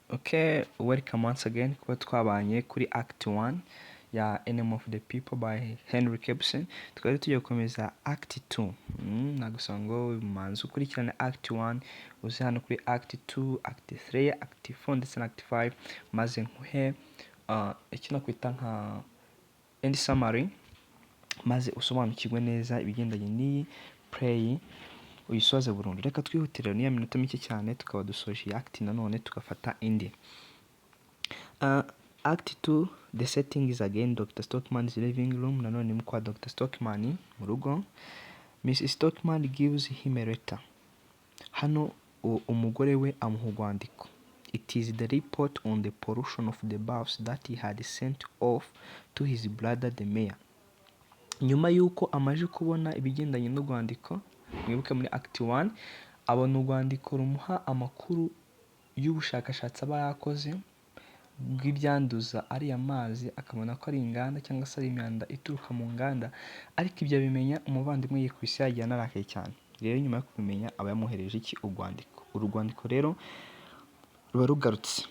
Okay, welcome once again kuba twabanye kuri Act 1 ya Enemy of the People by Henry Kebsen. Tukaba tugiye gukomeza Act 2. Nagusaba ngo manzi ukurikirane Act 1 uze hano kuri Act 2, Act 3, Act 4 ndetse na Act 5 maze nkuhe ikina kwita nka end summary maze usobanukirwe neza ibigendanye n'iyi play uyisoze burundu. Reka twihutire niya minota mike cyane tukaba dusoje Act nanone tugafata indi. Act 2, the setting is again Dr. Stockman's living room. Nanone ni kwa Dr. Stockman mu rugo. Mrs. Stockman gives him a letter. Hano umugore we amuha urwandiko. It is the report on the pollution of the baths that he had sent off to his brother the mayor. Nyuma yuko amaje kubona ibigendanye n'urwandiko, mwibuke muri Act 1 abona urwandiko rumuha amakuru y'ubushakashatsi aba yakoze bw'ibyanduza ari amazi, akabona ko ari inganda cyangwa se ari imyanda ituruka mu nganda, ariko ibyo bimenya umuvandimwe yikubise yagiye anarakaye cyane. Rero nyuma yo kubimenya aba yamuhereje iki urwandiko. Urwandiko rero ruba rugarutse.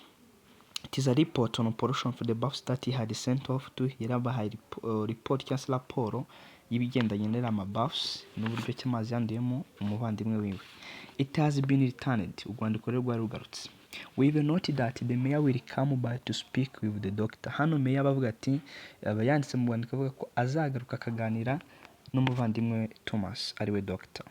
It is a report on pollution for the baths that he had sent off to yarabahaye report cyangwa se raporo y'ibigendanye n'ama baths n'uburyo cy'amazi yanduyemo umuvandimwe wiwe. It has been returned. Urwandiko rero rwari rugarutse. We will note that the mayor will come by to speak with the doctor. Hano mayor bavuga ati yanditse mu rwandiko avuga ko azagaruka akaganira n'umuvandimwe Thomas ariwe doctor.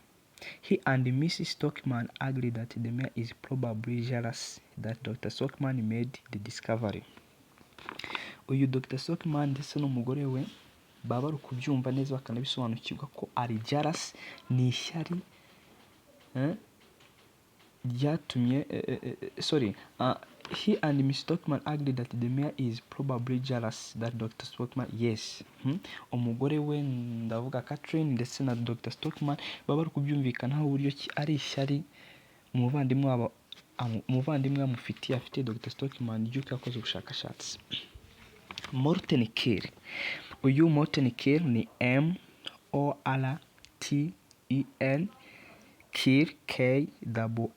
He and Mrs. Stockman agreed that the mayor is probably jealous that Dr. Stockman made the discovery. Uyu Dr. Stockman ndetse n'umugore we baba bari kubyumva neza bakanabisobanukirwa ko ari jealous, ni ishyari ryatumye he and Mrs. Stockman agreed that the mayor is probably jealous that Dr. Stockman umugore we ndavuga Catherine ndetse na Dr. Stockman baba bari kubyumvikanaho uburyo ki ari ishyari umuvandimwe amufitiye afite Dr. Stockman ryuko yakoze ubushakashatsi. Morten Kill. Uyu Morten Kill ni M-O-R-T-E-N Kill K-I-I-L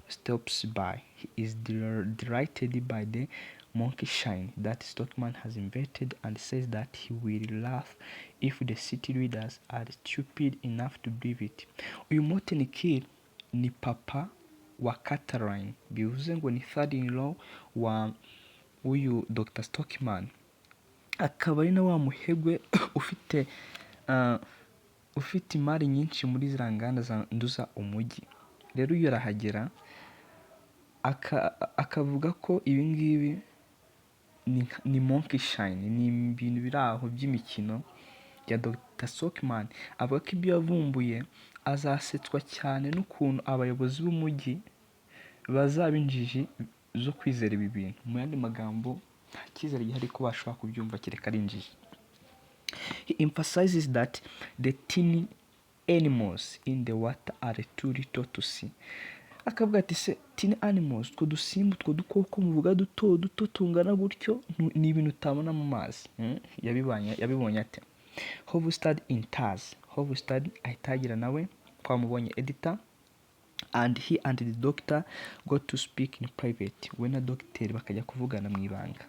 stops by. He is delighted by the monkey shine that Stockman has invented and says that he will laugh if the city leaders are stupid enough to believe it. Uyu Morten Kill ni papa wa Catherine, bivuze ngo ni third-in-law wa uyu Dr. Stockman. Akaba ari na wa muhegwe ufite imari nyinshi muri ziriya nganda zanduza umujyi. Rero iyo arahagera akavuga ko ibi ngibi ni monkey shine, ni ibintu biri aho by'imikino ya Dr. Stockman. Avuga ko ibyo yavumbuye azasetswa cyane n'ukuntu abayobozi b'umujyi bazaba injiji zo kwizera ibi bintu. Mu yandi magambo nta cyizere gihari ko bashobora kubyumva kereka ari injiji. He emphasizes that the tiny animals in the water are too little to see. Akavuga ati se tiny animals, two dusimba, two dukoko muvuga duto duto tungana gutyo ni ibintu utabona mu mazi. Yabibonye ate? Hovstad in Taz. Hovstad ahitagira nawe twamubonye editor, and he and the doctor got to speak in private. We na doctor bakajya kuvugana mu ibanga.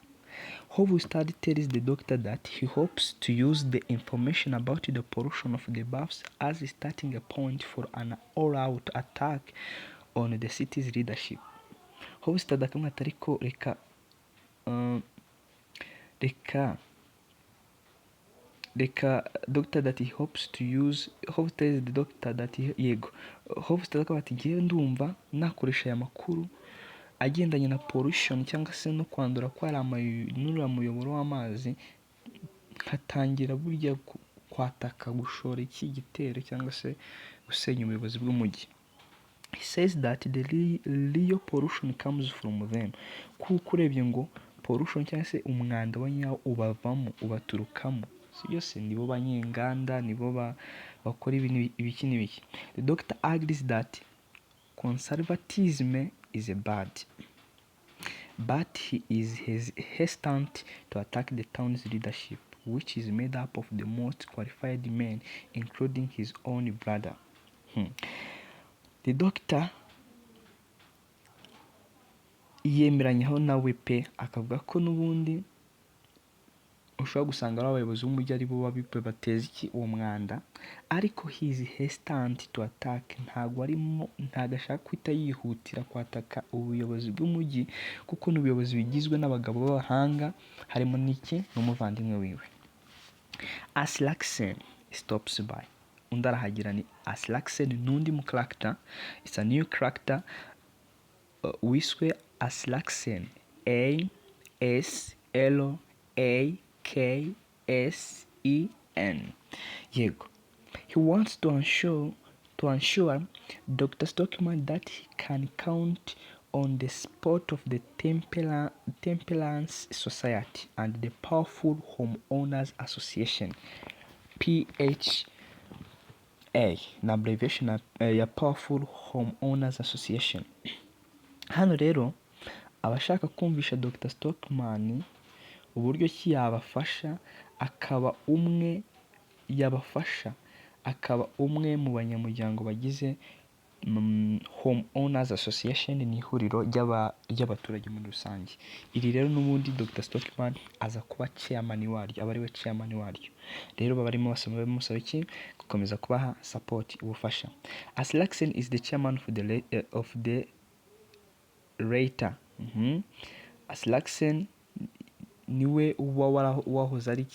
Hovstad tells the doctor that he hopes to use the information about the pollution of the baths as a starting a point for an all-out attack on the city's leadership. Hovstad akamwita ariko reka doctor that he hopes to use. Hovstad tells the doctor that Hovstad akaba ati ngiye ndumva nakoresha aya makuru agendanye na pollution cyangwa se no kwandura kwa nura muyoboro w'amazi, hatangira burya kwataka gushora iki gitero cyangwa se gusenya ubuyobozi bw'umujyi. He says that the real pollution comes from them. Kuko urebye ngo pollution cyangwa se umwanda wa nyawo ubavamo, ubaturukamo. Yose nibo banyenganda, nibo bakora ibiki n'ibiki. The doctor agrees that conservatism is bad, but he is hesitant to attack the town's leadership, which is made up of the most qualified men, including his own brother. The doctor yemeranyaho nawe pe, akavuga ko n'ubundi ushobora gusanga ari abayobozi b'umujyi ari bo bateza uwo mwanda, ariko he is hesitant to attack, ntabwo ashaka guhita yihutira kwataka ubuyobozi bw'umujyi, kuko n'ubuyobozi bigizwe n'abagabo b'abahanga, harimo n'umuvandimwe wiwe. Aslaksen stops by, undi arahagira ni Aslaksen n'undi mu character, it's a new character wiswe Aslaksen, ASLAKSEN. Yego. He wants to ensure Dr. Stockman that he can count on the support of the Temperance Society and the powerful Homeowners Association, PHA, na abbreviation ya Powerful Homeowners Association. Hano rero abashaka kumvisha Dr. Stockman uburyo ki yabafasha akaba umwe mu banyamuryango bagize Homeowners Association, ni ihuriro ry'abaturage muri rusange. Iri rero n'ubundi Dr. Stockman aza kuba chairman waryo, aba ari we chairman waryo. Rero barimo bamusaba iki? Gukomeza kubaha support, ubufasha. Aslaksen is the chairman of the Reiter. Aslaksen niwe uba warahoze ari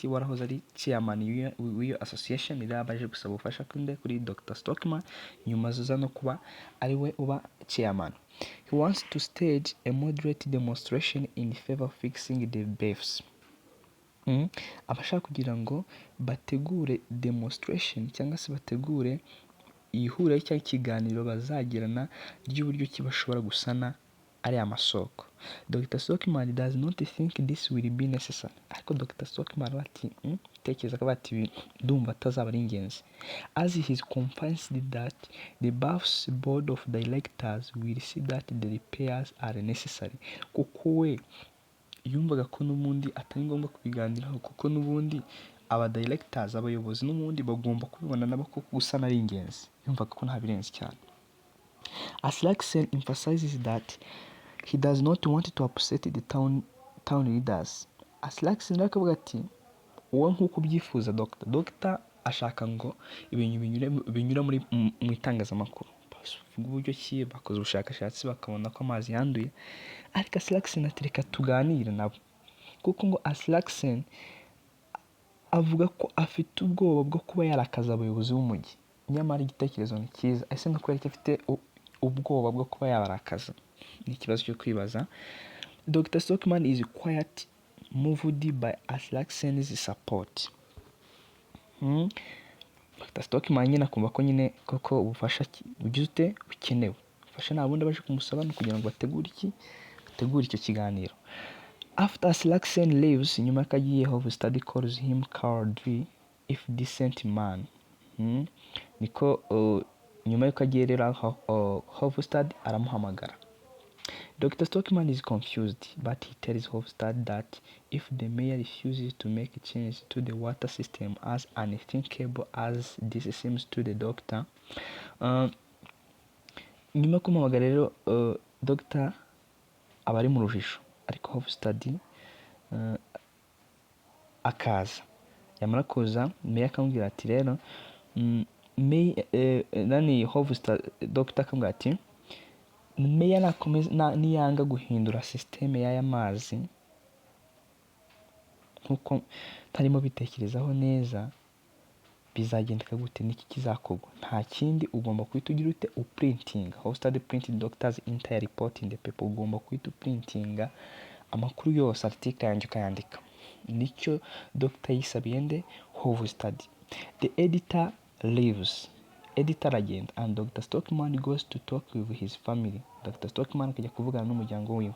chairman w'iyo association, iri abaje gusaba ubufasha kuri Dr. Stockman, nyuma aza no kuba ari we uba chairman. He wants to stage a moderate demonstration in favor of fixing the beefs. Abashaka kugira ngo bategure demonstration cyangwa se bategure ihuriro cyangwa ikiganiro bazagirana ry'uburyo ki bashobora gusana ari amasoko. Dr. Stockman does not think this will be necessary. Ariko Dr. Stockman bati tekereza ko bati ndumva atazaba ari ingenzi, as he is convinced that the BAF's board of directors will see that the repairs are necessary. Kuko we yumvaga ko n'ubundi atari ngombwa kubiganiraho, kuko n'ubundi aba directors, abayobozi n'ubundi bagomba kubibona nabo ko gusana ari ingenzi, yumvaga ko nta birenze cyane. Aslaksen emphasizes that he does not want to upset the town leaders. Aslaksen akavuga ati uwo nk'uko ubyifuza Dr. ashaka ngo ibintu binyura mu itangazamakuru, uburyo ki bakoze ubushakashatsi bakabona ko amazi yanduye, ariko Aslaksen ati reka tuganire nabo, kuko ngo Aslaksen avuga ko afite ubwoba bwo kuba yarakaza abayobozi b'umujyi. Nyamara igitekerezo ni cyiza, ese no kubera ko afite ubwoba bwo kuba yabarakaza, ni ikibazo cyo kwibaza. Dr. Stockman is quite moved by Aslaksen's support. Dr. Stockman nyine akumva ko nyine koko ubufasha bugize bukenewe. Ubufasha nta bundi baje kumusaba no kugira ngo bategure icyo kiganiro. After Aslaksen leaves, nyuma y'akagiye Hofstad calls him cowardly if decent man. Niko nyuma y'uko agiye rero Hofstad aramuhamagara. Dr. Stockman is confused, but he tells Hofstad that if the mayor refuses to make a change to the water system as unthinkable as this seems to the doctor, nyuma kumuhamagara rero Dr. aba ari mu rujijo, ariko Hofstad akaza. Yamara kuza mayor akamubwira ati rero Hofstad Dr. akamubwira ati meya nakomeza niyanga guhindura systeme y'aya mazi nkuko ntarimo bitekerezaho neza, bizagendeka gute, niki kizakorwa? Nta kindi, ugomba kuhita ugira ute uprinting. Hofstad printed doctor's entire report in the paper, ugomba kuhita uprintinga amakuru yose, article yanjye ukayandika. Nicyo Dr. yisabiye nde Hofstad. The editor leaves. Editor agenda and Dr. Stockman goes to talk with his family. Dr. Stockman akajya kuvugana n'umuryango wiwe.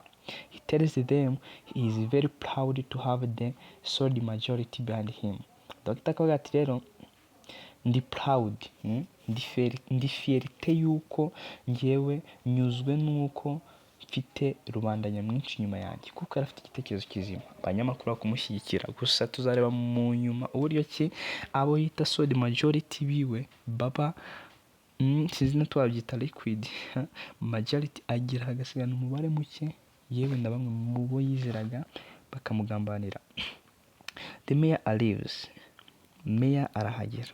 He tells them he is very proud to have the solid majority behind him. Dr. akavuga ati rero ndi proud, ndi fierté yuko ngewe nyuzwe nuko mfite rubanda nyamwinshi nyuma yanjye, kuko yari afite igitekerezo kizima, abanyamakuru bakumushyigikira. Gusa tuzareba mu nyuma uburyo ki abo yita solid majority biwe baba sinzi na twabyita liquid majority, agira hagasigana umubare muke yewe na bamwe mu bo yizeraga bakamugambanira. The mayor arrives. Mayor arahagera.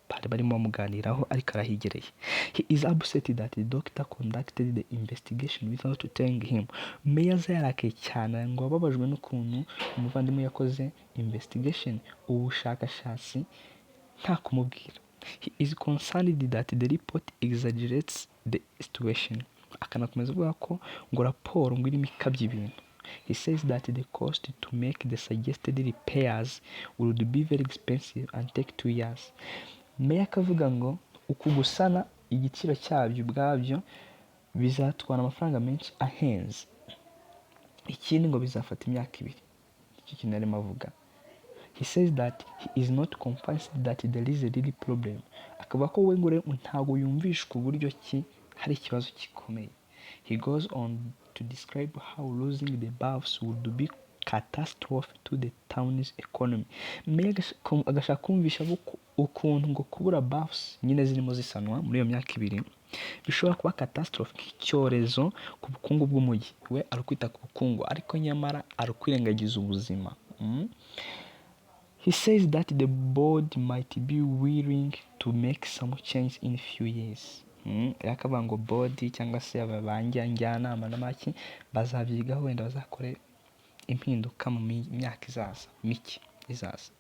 Bari barimo bamuganiraho ariko arahigereye. He is upset that the doctor conducted the investigation without telling him. Mayor yarakaye cyane ngo ababajwe n'ukuntu umuvandimwe yakoze investigation, ubushakashatsi nta kumubwira. He is concerned that the report exaggerates the situation. Akanakomeza avuga ko ngo raporo ngo irimo ikabya ibintu. He says that the cost to make the suggested repairs would be very expensive and take 2 years. Meya akavuga ngo uku gusana igiciro cyabyo ubwabyo bizatwara amafaranga menshi ahenze. Ikindi ngo bizafata imyaka 2. Icyo kintu arimo avuga. He says that he is not convinced that there is a real problem. Akavuga ko we ngo ntago yumvishwa uburyo ki hari ikibazo gikomeye. He goes on to describe how losing the baths would be catastrophe to the town's economy. Meya agashaka kumvisha ukuntu ngo kubura baths nyine zirimo zisanwa muri iyo myaka 2 bishobora kuba catastrophe, nk'icyorezo ku bukungu bw'umujyi. We arukwita ku bukungu ariko nyamara arukwirengagiza ubuzima. He says that the board might be willing to make some change in few years. Yakavuga ngo board cyangwa se abanjyanama n'amaki bazabyigaho wenda bazakore impinduka mu myaka izaza mike izaza.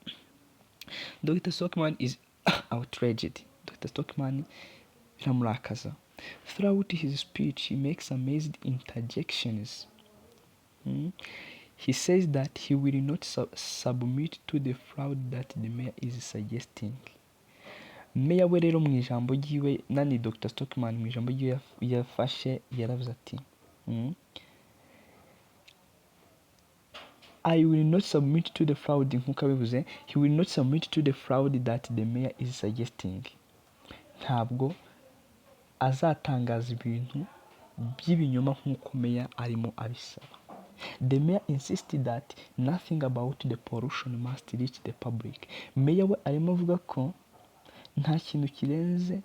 Dr. Stockman is outraged. Dr. Stockman biramurakaza. Throughout his speech he makes amazing interjections. He says that he will not submit to the fraud that the mayor is suggesting. Mayor we rero mu ijambo ryiwe nani Dr. Stockman mu ijambo ryiwe yafashe yaravuze ati I will not submit to the fraud nkuko abivuze. He will not submit to the fraud that the mayor is suggesting. Ntabwo azatangaza ibintu by'ibinyoma nkuko mayor arimo abisaba. The mayor insisted that nothing about the pollution must reach the public. Mayor we arimo avuga ko nta kintu kirenze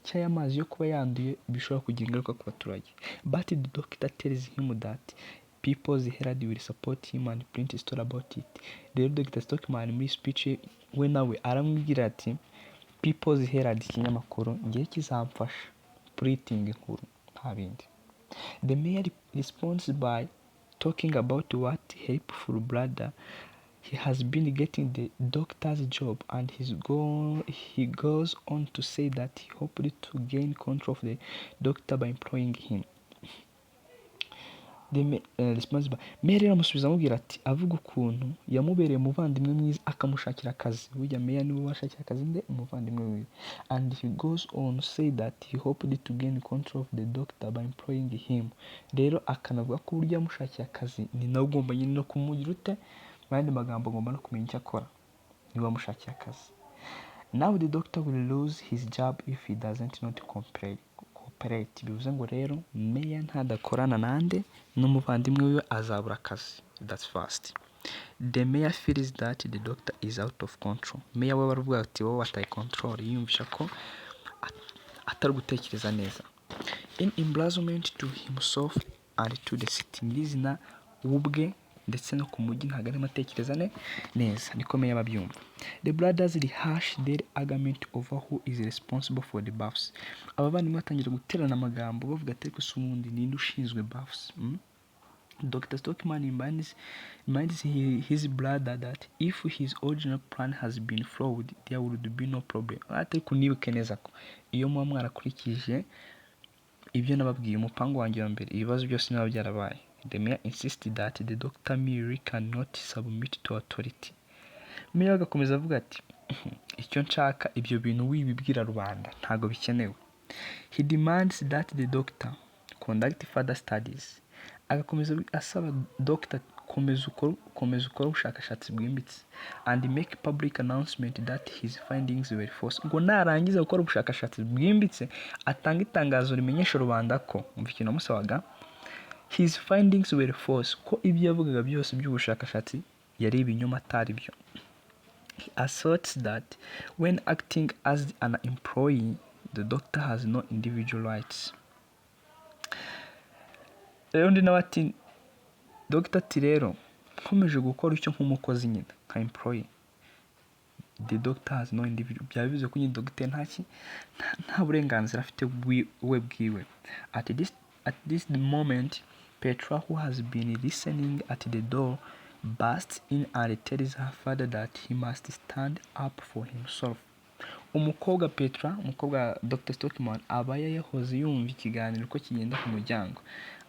cy'aya mazi yo kuba yanduye bishobora kugira ingaruka ku baturage. But the doctor tells him that People's Herald will support him and print a story about it. Rero Dr. Stockman muri speech we nawe aramubwira ati People's Herald ikinyamakuru ngiye kizamfasha printing inkuru nta bindi. The mayor responds by talking about what helpful brother he has been getting the doctor's job, and he goes on to say that he hoped to gain control of the doctor by employing him. The responsible mayor aramusubiza amubwira ati avuga ukuntu yamubereye umuvandimwe mwiza akamushakira akazi. Burya mayor niwe washakira akazi nde umuvandimwe wiwe. And he goes on to say that he hoped to gain control of the doctor by employing him. Rero akanavuga ko burya yamushakiye akazi ni nawe ugomba nyine no kumugira ute, bandi magambo agomba no kumenya icyo akora niwe wamushakiye akazi. Now the doctor will lose his job if he doesn't not cooperate. Bivuze ngo rero mayor ntadakorana nande n'umuvandimwe wiwe azabura akazi. That's first. The mayor feels that the doctor is out of control. Mayor we baravuga ati wowe wataye control, yiyumvisha ko atari gutekereza neza. In embarrassment to himself and to the city, nyirizina ubwe ndetse no ku mujyi ntabwo arimo atekereza neza, niko mayor babyumva. The brothers rehash their argument over who is responsible for the baths. Abavandimwe batangira guterana amagambo bavuga ati ko sumundi ninde ushinzwe baths. Dr. Stockman reminds his brother that if his original plan has been flawed, there would be no problem. Ati kunibuke neza ko iyo muba mwarakurikije ibyo nababwiye umupango wanjye wa mbere ibibazo byose niba byarabaye. The mayor insisted that the doctor merely cannot submit to authority. Mayor agakomeza avuga ati icyo nshaka ibyo bintu wibibwira rubanda ntago bikenewe. He demands that the doctor conduct further studies. Agakomeza asaba doctor komeza ukora ubushakashatsi bwimbitse and make public announcement that his findings were false. Ngo narangiza gukora ubushakashatsi bwimbitse atanga itangazo rimenyesha rubanda ko umva ikintu amusabaga his findings were false, ko ibyo yavugaga byose by'ubushakashatsi yari ibinyoma atari byo. He asserts that when acting as an employee, the doctor has no individual rights. rero undi nawe ati Dr ati rero nkomeje gukora icyo nk'umukozi nyine nka employee, the doctor has no individual, byaba bivuze ko nyine dogiteri nta burenganzira afite we bwiwe. At this moment Petra, who has been listening at the door, bursts in and tells her father that he must stand up for himself. Umukobwa Petra, umukobwa Dr Stockman, aba yahoze yumva ikiganiro ko kigenda ku muryango,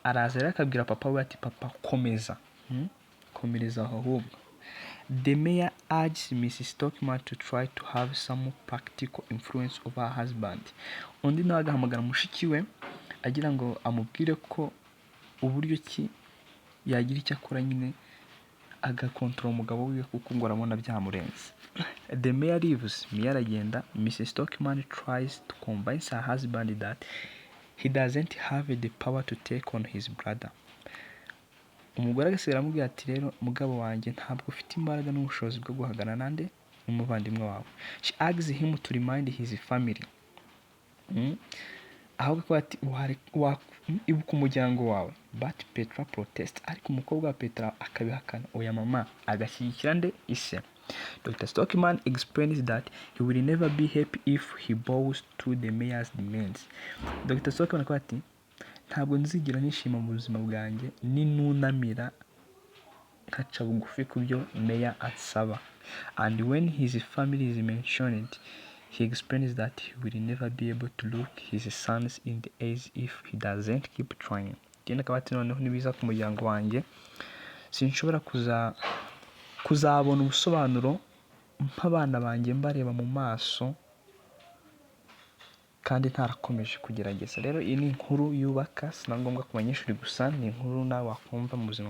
araza rero akabwira papa we ati papa komeza, komereza ahubwo. The mayor urges Mrs Stockman to try to have some practical influence over her husband. Undi nawe agahamagara mushiki we agira ngo amubwire ko uburyo ki yagira icyo akora nyine agakontorora umugabo wiwe kuko ngo arabona byamurenze. The mayor leaves, mayor aragenda. Mrs Stockman tries to convince her husband that he doesn't have the power to take on his brother. Umugore agasigara amubwira ati rero mugabo wanjye ntabwo ufite imbaraga n'ubushobozi bwo guhangana nande n'umuvandimwe wawe. She asks him to remind his family. Ahubwo ko ati ibuka umuryango wawe. But Petra protests, ariko umukobwa wa Petra akabihakana. Oya mama, agashyigikira nde ise. Dr Stockman explains that he will never be happy if he bows to the mayor's demands. Dr Stockman akaba ati ntabwo nzigira nishima mu buzima bwanjye ninunamira nkaca bugufi ku byo mayor asaba. And when his family is mentioned, he explains that he will never be able to look his sons in the eyes if he doesn't keep trying. Genda akaba ati noneho nibiza ku muryango wanjye sinshobora kuzabona ubusobanuro mp'abana banjye mbareba mu maso kandi ntarakomeje kugerageza. Rero iyi ni inkuru yubaka, si na ngombwa ku banyeshuri gusa, ni inkuru nawe wakumva mu buzima